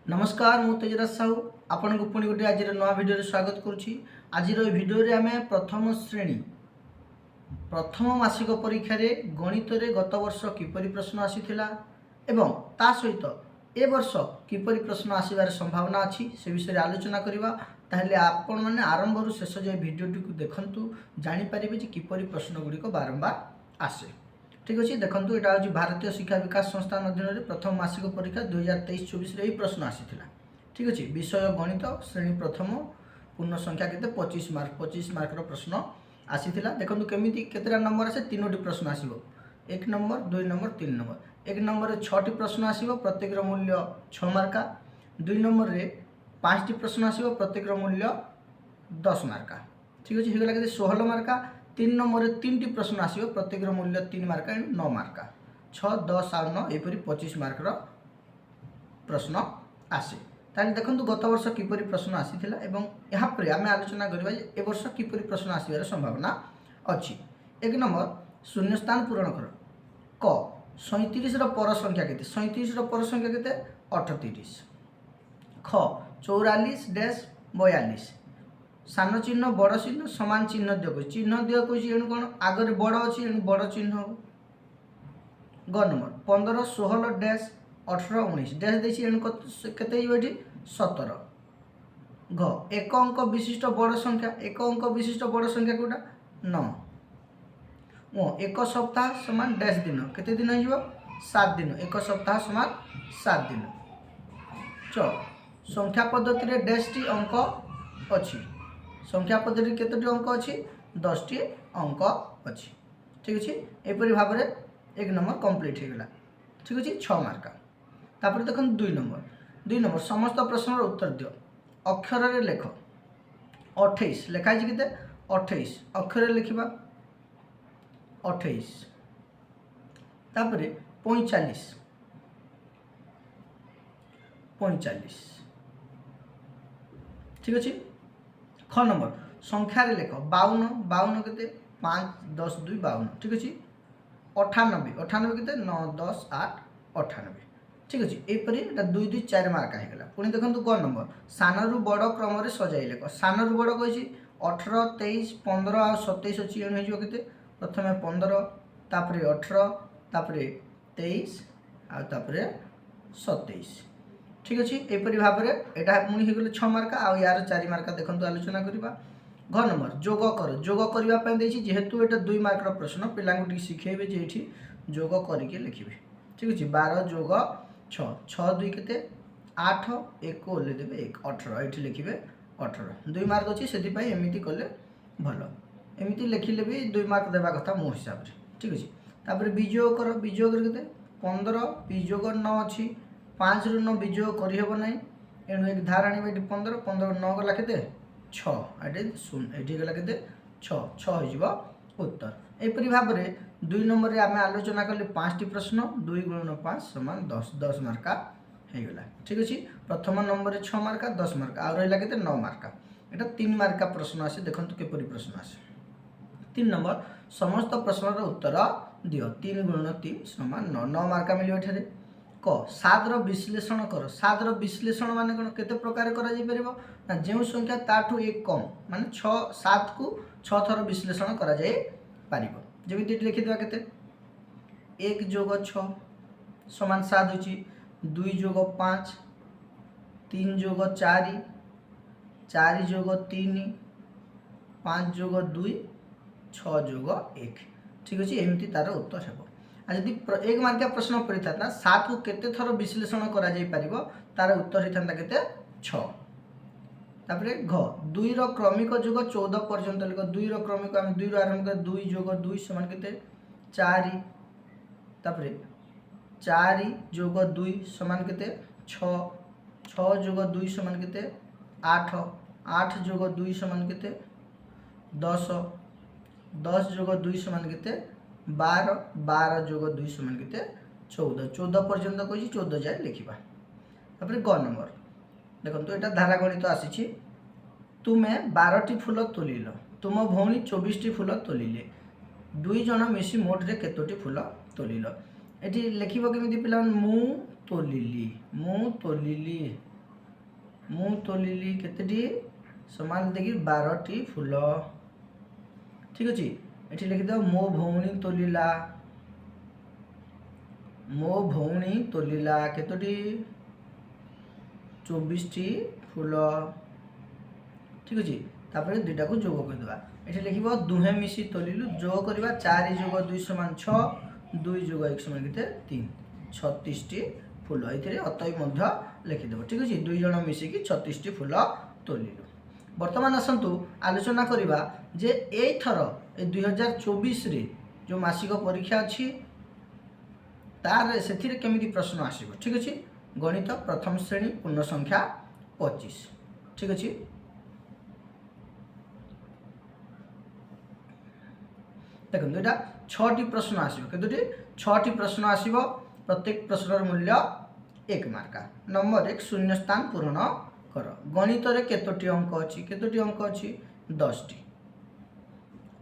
नमस्कार मु तेजराज साहू आपन को पुणी गोटे आज नवा भिडियो स्वागत करुच्ची। आज भिडियो आम प्रथम श्रेणी प्रथम मासिक परीक्षा रे गणित रे गत वर्ष किपरि प्रश्न आसीथिला एवं ता सहित ए वर्ष किपरि प्रश्न आसीबार संभावना अछि से विषय आलोचना करिबा। ताहले आपण माने आरंभ रु शेष जाय भिडियोटी को देखंतु जानि परिबे जे किपरि प्रश्न गुडी को बारंबार आसे। ठीक अच्छे देखो यहाँ हूँ भारतीय शिक्षा विकास संस्थान अधीन में प्रथम मासिक परीक्षा 2023-24 यही प्रश्न आसीथिला। ठीक अच्छे विषय गणित श्रेणी प्रथम पूर्ण संख्या केते 25 मार्क प्रश्न आसीथिला। देखो केमी केतटा नंबर आसे तीनोटी प्रश्न आसीबो 1 नंबर 2 नंबर 3 नंबर। 1 नंबर रे 6टी प्रश्न आसीबो प्रत्येक मूल्य 6 मार्का। 2 नंबर रे 5टी प्रश्न आसीबो प्रत्येक मूल्य 10 मार्का। ठीक अच्छे हो गला 16 मार्का। 3 नंबर रे 3टी प्रश्न आसीबो प्रत्येक मूल्य 3 मार्का 9 मार्का 6 10 और 9 एपरी 25 मार्क प्रश्न आसे। ताले देखंतु गत वर्ष किपरि प्रश्न आसीथिला एवं यहाँ पर आम आलोचना करबा जे ए वर्ष किपरि प्रश्न आसीबार संभावना अछि। 1 नंबर शून्य स्थान पूरण कर। क 37 रो पर संख्या केते 37 रो पर संख्या केते 38। ख 44 डैश 42 सान चिन्ह बड़ चिन्ह समान चिन्ह दिया चिन्ह दिया एणु कौन आगे बड़ अच्छी एणु बड़ चिन्ह हम। ग नंबर 15 16 डैश 18 19 डैश देखिए एणु केते ये 17। घ एक अंक विशिष्ट बड़ संख्या एक अंक विशिष्ट बड़ संख्या कोटा 9। ओ एक सप्ताह समान डैश दिन केते दिन हो 7 दिन एक सप्ताह समान 7 दिन। च संख्या पद्धति रे डैश टी अंक अच्छी संख्या पद्धति केतोटी अंक अच्छी 10 टी अंक अच्छी। ठीक अच्छे एपरी भाव में 1 नंबर कंप्लीट हो गला। ठीक अच्छे 6 मार्का। तापर देख 2 नंबर समस्त प्रश्न उत्तर दियो अक्षर रे लेख 28 लिखाई के 28 अक्षर लिखा 28 तापर 45। ठीक अच्छे। ख नंबर संख्या रे लेख 52 के 5 10 2 52। ठीक अच्छे 98 के 9 10 8 98। ठीक अच्छे यहपरी 2 2 4 मार्क होगा। पुणी देखो ग नंबर सान रु बड़ क्रम से सजाई लेख सान रु बड़ कही 18 23 15 और 27 अच्छी एणु हो प्रथम 15 तापर 18 तापर 23 आउे 27। ठीक अच्छे यहपरी भाव में यहाँ पुणी हो 6 मार्क आ यार 4 मार्क देखो आलोचना करवा। घ नंबर जोग कर जोग करने जेहेतु ये 2 मार्क प्रश्न पिला शिखेबे जे जोग करके लिखे। ठीक अच्छे 12 जोग 6 6 2 के 8 1 ओल्ले देवे 1 18 ये लिखे 18 2 मार्क अच्छी से एमती कले भल एमती लिखिले भी 2 मार्क देवा कथा मो हिसाब से। ठीक अच्छे तापर विजोग कर विजोग के 15 विजोग 9 अच्छी 5 रु 9 विजोग करहब ना एणु एक धार आने 15 15 9 गला के 6 ये 0 ये गला के 6 6 हो उत्तर। यहपरी भाव में 2 नंबर रे आम आलोचना कले 5टी प्रश्न 2 × 5 समान 10 10 मार्का होगा। ठीक अच्छे प्रथम नंबर रे 6 मार्का 10 मार्का आ रहा के 9 मार्का यहाँ 3 मार्का प्रश्न आसे। देखो किपरि प्रश्न आसे 3 नंबर समस्त प्रश्न उत्तर दियो 3 × 3 समान 9 9 मार्का मिले। क 7 रो विश्लेषण कर 7 रो विश्लेषण माने कोन केते प्रकार करा जाय परिबो ना जेउ संख्या ताठू एक कम माने 6 7 को 6 थर विश्लेषण करा जाय परिबो। जेमिति लिखि देबा केते 1 जोग 6 समान 7 होची 2 जोग 5 3 जोग 4 4 जोग 3 5 जोग 2 6 जोग 1। ठीक अछि एमिति तार उत्तर हेबो। यदि 1 मार्किया प्रश्न पड़ता था 7 को केते थर विश्लेषण करा जाय परिबो तार उत्तर हिथांता केते 6। तापरे घ 2 रो क्रमिक जोग 14 पर्यंत लिख 2 रो क्रमिक हम 2 रो आरंभ कर 2 जोग 2 समान केते 4 तापरे 4 जोग 2 समान केते 6 6 जोग 2 समान केते 8 8 जोग 2 समान केते 10 10 जोग 2 समान केते 12 12 जोग 2 समान के 14 14 पर्यंत कही 14 जाए लिखा। तापर ग नंबर देखो यहाँ धारा गणित आसी तुम्हें 12टी फूल तोलिल तुम भौणी 24टी फूल तोलिले 2 जन मिसी मोट रे केतोटी फूल तोलिल। ये लिखिब केमिति पिला मु तोलिली मु तोलिली केतेटी समान देखि 12टी फूल। ठीक अच्छे ये लिखिदेव मो भौणी तोलिला, मो भौणी तोलिला केतोटी 24टी फूल। ठीक अच्छे तापर दुईटा को जोग करदेवा ये लिख दुहे मिसी तोलिलु जोग करवा 4 + 2 = 6 2 + 1 = केते 3 36टी फूल ये अतएव लिखिदेव। ठीक अच्छे 2 जण मिसिकी 36टी फूल तोलिलु। वर्तमान आसतु आलोचना करवा जे एथर 2024 रे जो मासिक परीक्षा अच्छी तार से केमिति प्रश्न आसीबो। ठीक अच्छे गणित प्रथम श्रेणी पूर्ण संख्या 25। ठीक अच्छे देखो यहाँ 6टी प्रश्न आसो के 6टी प्रश्न आसो प्रत्येक प्रश्नर मूल्य 1 मार्का। नंबर 1 शून्य स्थान पूरण कर। गणित रे केतोटी अंक अच्छी केतोटी अंक अच्छी 10टी।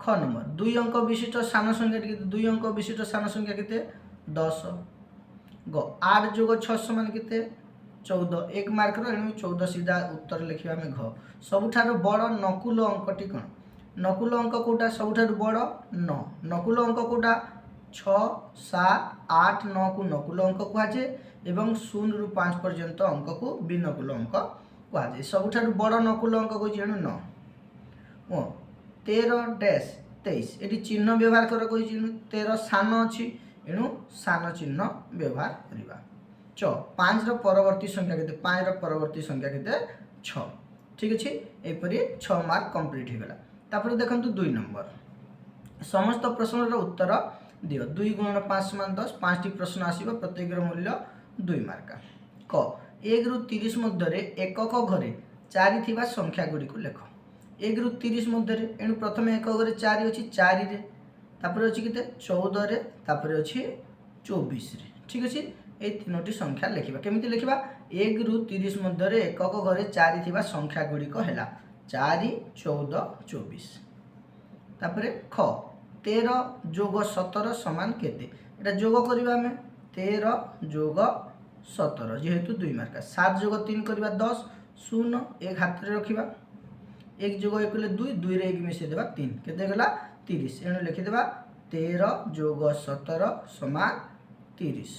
ख नंबर 2 अंक विशिष्ट सान संख्या के 2 अंक विशिष्ट सान संख्या के 10। ग 8 + 6 = केते 14 1 मार्क रो 14 सीधा उत्तर लिखिबा में घ। सबुठार बड़ नकुल अंकटी कोन नकुल अंक कोटा सबुठार बड़ 9 नकुल अंक कोटा 6 7 8 9 को नकुल अंक कहुए एवं 0 ରୁ 5 पर्यंत अंक को विनकुल अंक कहुए। सबुठार बड़ नकुल अंक कह 9 13 डैश 23 ये चिन्ह व्यवहार कर कही 13 सान अच्छी एणु सान चिन्ह व्यवहार करवा। 5 परवर्ती संख्या के 5 परवर्ती संख्या के 6। ठीक अच्छे यहपरी 6 मार्क कंप्लीट हो गला। तापर देखो 2 नंबर समस्त प्रश्नर उत्तर दियो 2 × 5 = 10 5टी प्रश्न आसीबो प्रत्येक मूल्य 2 मार्का। क 1 ରୁ 30 मध्य एकक घरे 4 थिबा संख्या गुडी को लेख। 1 ରୁ 30 मध्य एणु प्रथम एकक घरे 4 अछि 4 रे तापर अछि केते 14 रे तापर अछि 24 रे। ठीक अछि ए तीनोटी संख्या लिखिबा केमिति लिखिबा 1 ରୁ 30 मध्य एकक घरे 4 थिबा संख्या गुडी को हैला 4 14 24। तापर ख 13 + 17 समान केते एटा जोग करबा में 13 + 17 जेहेतु 2 मार्का। 7 + 3 करबा 10 0 1 हाथ रे रखिबा 1 + 1 कले 2 2 रे 1 मिसे देबा 3 केते गला 30 एनु लिखि देबा 13 + 17 समान 30।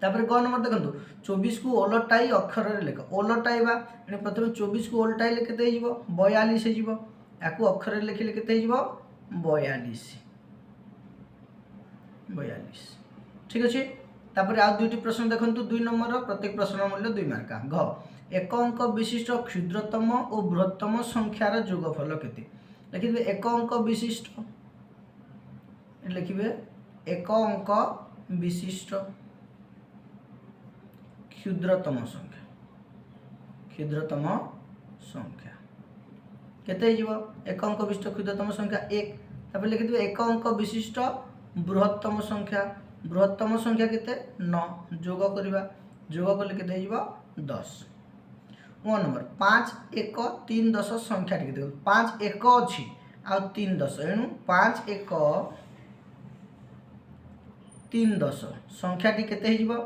तापर ग नंबर देखंतु 24 को ओलटाई अक्षर रे लेख ओलटाइबा एने प्रथम 24 को ओलटाइले केते हिजबो 42 हिजबो याकू अक्षर रे लिखिले केते हिजबो 42 42। ठीक अछि तापर आ दुईटी प्रश्न देखंतु 2 नंबर प्रत्येक प्रश्न मूल्य 2 मार्का। घ एक अंक विशिष्ट क्षुद्रतम और बृहत्तम संख्यार जोगफल केते लिखिबे एक अंक विशिष्ट लिखिबे एक अंक विशिष्ट क्षुद्रतम संख्या केते हिजबो एक अंक विशिष्ट क्षुद्रतम संख्या 1 तापर लिखि दिबे एक अंक विशिष्ट बृहत्तम संख्या केते 9 जोग करबा जोग कले केते हिजबो 10। 1 नंबर 5 1 3 10 संख्या टिके देखो 5 1 अछि आ 3 10 एनु 5 1 3 10 संख्या टी केते हिजबो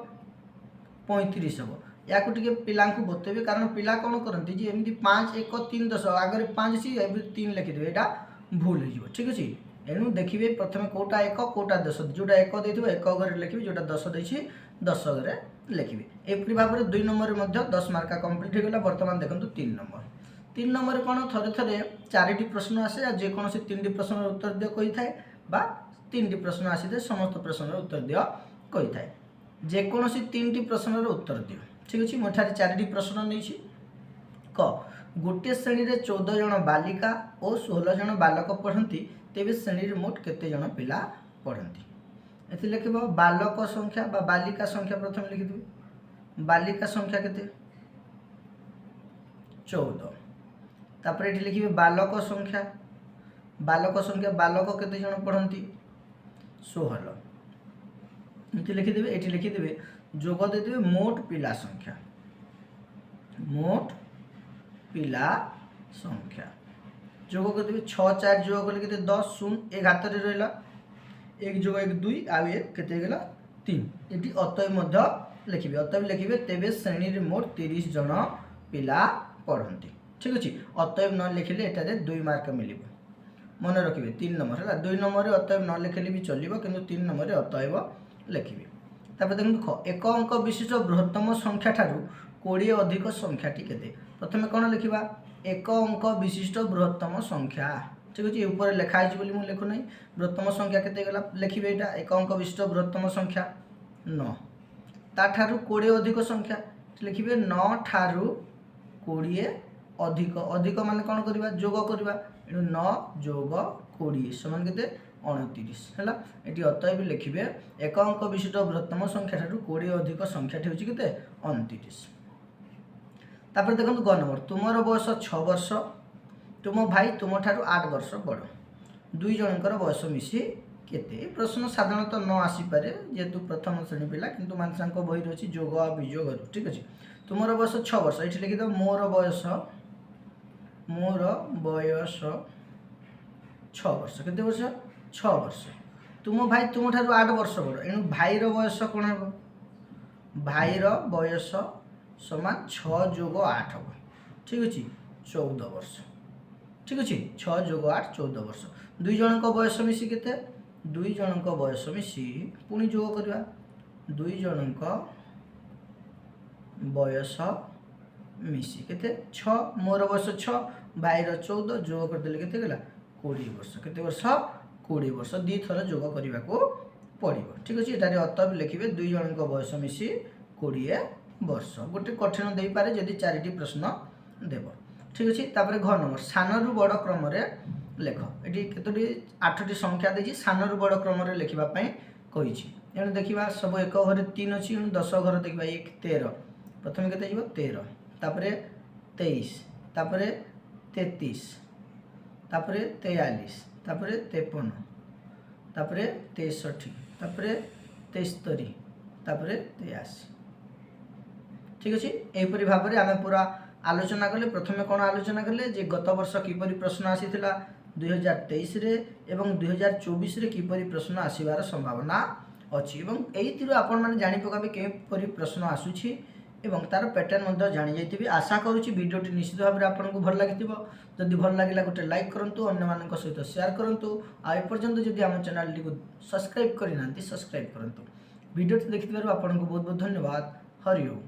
35 हबो। याकू टिके पिला को बतेबे कारण पिला कोन करंती जे एमदी 5 1 3 10 आगे 5 सी एबे 3 लिखि देबे एटा भूल हो जिवो। ठीक अछि एनु देखिबे प्रथमे कोटा 1 कोटा 10 जोटा 1 देथिबो 1 घरे लिखिबे जोटा 10 दैछि 10 घरे लिखिबे। एपरि भाबरे 2 नंबर रे मध्ये 10 मार्का कंप्लीट हो गेला। वर्तमान देखंतु 3 नंबर कोन थरे थरे 4टी प्रश्न आसे आ जे कोनोसी 3टी प्रश्नर उत्तर दियो कहि थाए बा 3टी प्रश्न आसीते समस्त प्रश्नर उत्तर दियो कहि थाए जे कोनोसी 3टी प्रश्नर उत्तर दियो। ठीक अछि मोठारे 4टी प्रश्न नैछि। क गोटे श्रेणी रे 14 जन बालिका और 16 जन बालक पढ़ंती तेबे श्रेणी रे मोट केते जन पिला पढ़ंती एथि लिखिबो बालक संख्या बा बालिका संख्या प्रथम लिखि दिबे बालिका संख्या केते 14 तापर एठी लिखिबे बालक संख्या बालक केते जन पढ़ंती 16 एथि लिखि दिबे एठी लिखि दिबे जोग दे दिबे मोट पिला संख्या जोग कर देबे 6 4 जोग कले केते 10 0 1 हाथ रे रहला 1 + 1 2 आ 1 केते गेला 3 एटी अतय मध्य लिखिबे तेबे श्रेणी रे मोट 30 जन पिला पढ़ती ठीक अच्छे अतएव न लिखिले एटारे 2 मार्क मिल मन रखिए 3 नंबर है 2 नंबर अतएव न लिखिले भी चलो कि 3 नंबर अतएव लिखिए तापर देखो एक अंक विशिष्ट बृहत्तम संख्या ठारू 20 अधिक संख्याटी केते प्रथम कौन लिखा एक अंक विशिष्ट बृहत्तम संख्या ठीक अच्छे ऊपर लिखाई मुझे लिखु ना बृहत्तम संख्या केते गला लिखिए यहाँ एक अंक विशिष्ट बृहत्तम संख्या 9 ताठारू 20 अधिक संख्या लिखिए 9 ठारू 20 अधिक अधिक मान कौन करवा जोग करवा 9 जोग 20 समान के 29 है ये अतएव लिखिए एक अंक विशिष्ट बृहत्तम संख्या ठारू 20 अधिक संख्याटी हूँ के 29 तापर देखो ग नंबर तुमर बयस 6 वर्ष तुम भाई तुम ठारू 8 वर्ष बड़ दुई जनकर बयस मिसी केते प्रश्न साधारणतः न आसीपे जेहेतु प्रथम श्रेणी पिला किंतु मानसा बही रही जोग आ विजोग ठीक अच्छे तुमर बयस 6 वर्ष ये लिखिद मोर बयस 6 वर्ष केते वर्ष 6 वर्ष तुम भाई तुम ठारू 8 वर्ष बड़ एणु भाईर बयस कौन हे भाईर बयस समान 6 जोग 8 हम ठीक अच्छे 14 वर्ष ठीक अच्छे 6 जोग 8 14 वर्ष दुई जन बयस मिसी केते दुई जन बयस मिसी पुणी जोग करवा दुई जन बयस मिसी केते 6 मोर बयस 6 भाईर 14 जोग करदेले केते गला 20 वर्ष केते वर्ष 20 वर्ष दी थर जोग करने को पड़ो ठीक अच्छे ये अतएव लिखिए दुई जन बयस मिसी 20 वर्ष गोटे कठिन दे पारे जदि 4टी प्रश्न देव ठीक अच्छे तापर घ नंबर सानरू बड़ क्रम लेख ये कतोटी 8टी संख्या देती सानरू बड़ क्रम लिखापी कही एणु देखा सब एक घर 3 अच्छी 10 घर देखा 1 13 प्रथम के 13 तापर 23 तापर 33 तापर 43 तापर 53 तापर 63 तापर 73 तापर 83 ठीक अच्छे यहीपरी भाव में आम पूरा आलोचना कले प्रथम कौन आलोचना कले जे गत वर्ष किपरि प्रश्न आसीथिला 2023 रे एवं 2024 रे किपरि प्रश्न आसीबार संभावना अच्छी एवं एइथिरु आपण माने जानि पकाबे किपरि प्रश्न आसुछि एवं तार पैटर्न मध्य जानि जाइथिबे आशा करूछि वीडियोटी निश्चित भाव में आपको भल लागिथिबो जदि भल लागिला गोटे लाइक करंतु अन्य मानक सहित शेयर करंतु आ एपर्यंत जदि आम चैनल टी को सब्सक्राइब करिनांती सब्सक्राइब करंतु वीडियोटी देखिथिबारु आपनको बहुत बहुत धन्यवाद हरि ओम।